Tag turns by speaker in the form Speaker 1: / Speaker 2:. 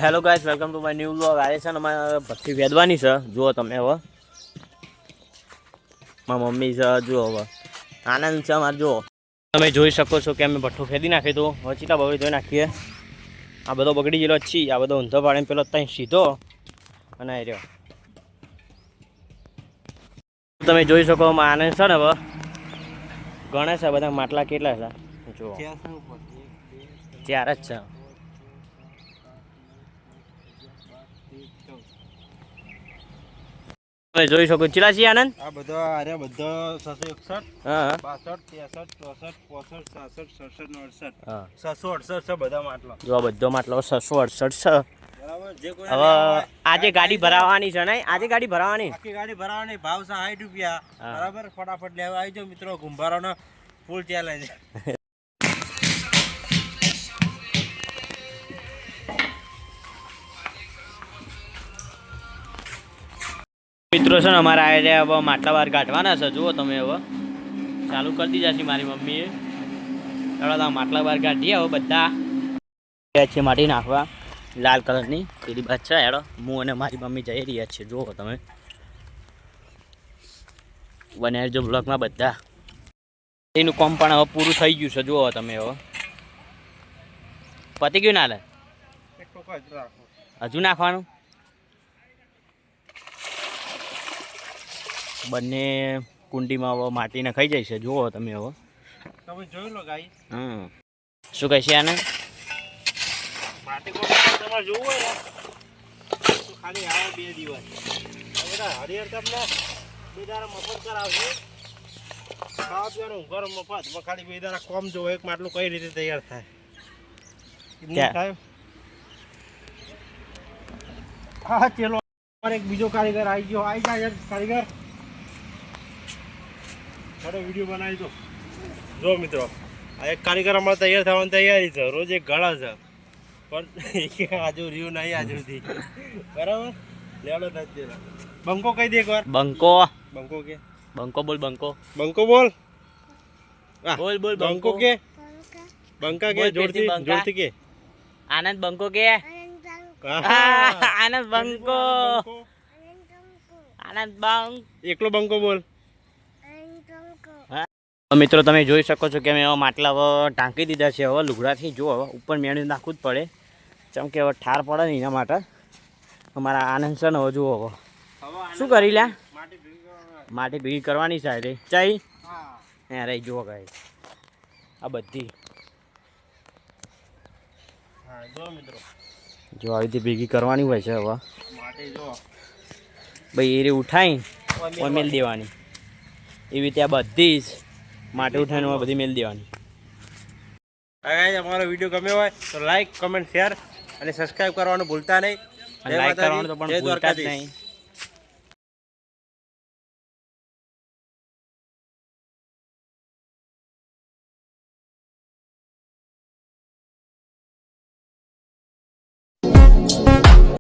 Speaker 1: Hello guys, welcome to my new vlog. આજે છે ને અમારે ભઠ્ઠી વેદવાની છે. જુઓ તમે હવે મારી મમ્મી છે. જુઓ હવે આનંદ છે અમારે. જુઓ તમે જોઈ શકો છો કે અમે ભઠ્ઠું ખેદી નાખી તો હવે ચીટા બગડી ધોઈ નાખીએ. આ બધો બગડી ગયેલો છી. આ બધો ઊંધો પાડીને પેલો ત્યાં સીધો અને આવી રહ્યો. તમે જોઈ શકો આનંદ છે ને હવે ગણે છે બધા માટલા કેટલા છે. જુઓ 4 જ છે. તમે જોઈ શકો ચીલા છીએ આનંદ.
Speaker 2: આ બધો અરે બધો 661
Speaker 1: હા
Speaker 2: 62 63 64 65 66 67
Speaker 1: હા
Speaker 2: 668 છે બધા માટલા.
Speaker 1: જો આ બધો માટલો 668 છે.
Speaker 2: બરાબર. જે કોઈ
Speaker 1: હવે આજે ગાડી ભરાવાની છે ને, આજે ગાડી ભરાવાની,
Speaker 2: આખી ગાડી ભરાવાની. ભાવ છે 60 રૂપિયા. બરાબર. ફટાફટ લેવા આવી જાઓ મિત્રો. ગુંભારોનો ફૂલ ચેલેન્જ.
Speaker 1: મિત્રો છે ને અમારા આયા હવે માટલા બહાર કાઢવાના છે. જુઓ તમે હવે ચાલુ કરી દીધા છે મારી મમ્મીએ. ચાલો માટલા બહાર કાઢીએ હવે બધા છે માટી નાખવા લાલ કલરની પેલી બાદ છે. હેડો હું અને મારી મમ્મી જઈ રહ્યા છીએ. જુઓ તમે બને જો બ્લોકમાં બધા એનું કામ પણ હવે પૂરું થઈ ગયું છે. જુઓ તમે હવે પતી ગયું ના લે હજુ નાખવાનું. બંને કુંડીમાં હવે માટી નખાઈ જાય છે. જુઓ તમે હવે
Speaker 2: તમે જોઈ લો ગાઈ.
Speaker 1: શું કહે છે આને?
Speaker 2: માટી કોણ તમારે જોવું હોય ને તો ખાલી આવો 2 દિવસ. બધા હરિહર તમને 2 દાડા મફત કરાવશે. ખાવા પીવાનું ઊંઘર મફત. ખાલી 2 દાડા કોમ જોવો એક માટલું કઈ રીતે તૈયાર થાય. હા ચલો એક બીજો કારીગર આવી ગયો. આવી જાય કારીગર. મારો વિડીયો બનાવી દો. જો મિત્રો આ એક કારીગર અમારે તૈયાર થવાની તૈયારી છે. રોજ એક ગળા છે પણ આજુ રહ્યું નહીં આજ સુધી. બરાબર. લેવડો નથી. બંકો કહી દે એકવાર.
Speaker 1: બંકો
Speaker 2: બંકો કે
Speaker 1: બંકો બોલ. બંકો
Speaker 2: બંકો બોલ.
Speaker 1: બોલ બોલ
Speaker 2: બંકો કે બંકા કે જોરથી જોરથી કે
Speaker 1: આનંદ બંકો કે આનંદ બંકો આનંદ બંક
Speaker 2: એકલો બંકો બોલ.
Speaker 1: મિત્રો તમે જોઈ શકો છો કે અમે હવે માટલા હવે ટાંકી દીધા છે. હવે લુગડાથી જો હવે ઉપર મેળવી નાખવું જ પડે કેમ કે હવે ઠાર પડે ને એના માટે. અમારા આનંદ છે ને હવે જુઓ હવે શું કરી લ્યા માટી ભેગી કરવાની છે. રે ચાઈ હે રહી જુઓ ગાય આ બધી જો આવી રીતે ભેગી કરવાની હોય છે. હવે ભાઈ એ રે ઉઠાઈ મેલ દેવાની એવી રીતે આ બધી જ માટે ઉઠાઈને બધી મેલ દેવાની.
Speaker 2: અમારો વિડીયો ગમ્યો હોય તો લાઈક કમેન્ટ શેર અને સબસ્ક્રાઈબ કરવાનું ભૂલતા નહીં.
Speaker 1: લાઈક કરવાનું તો પણ ભૂલતા જ નહીં.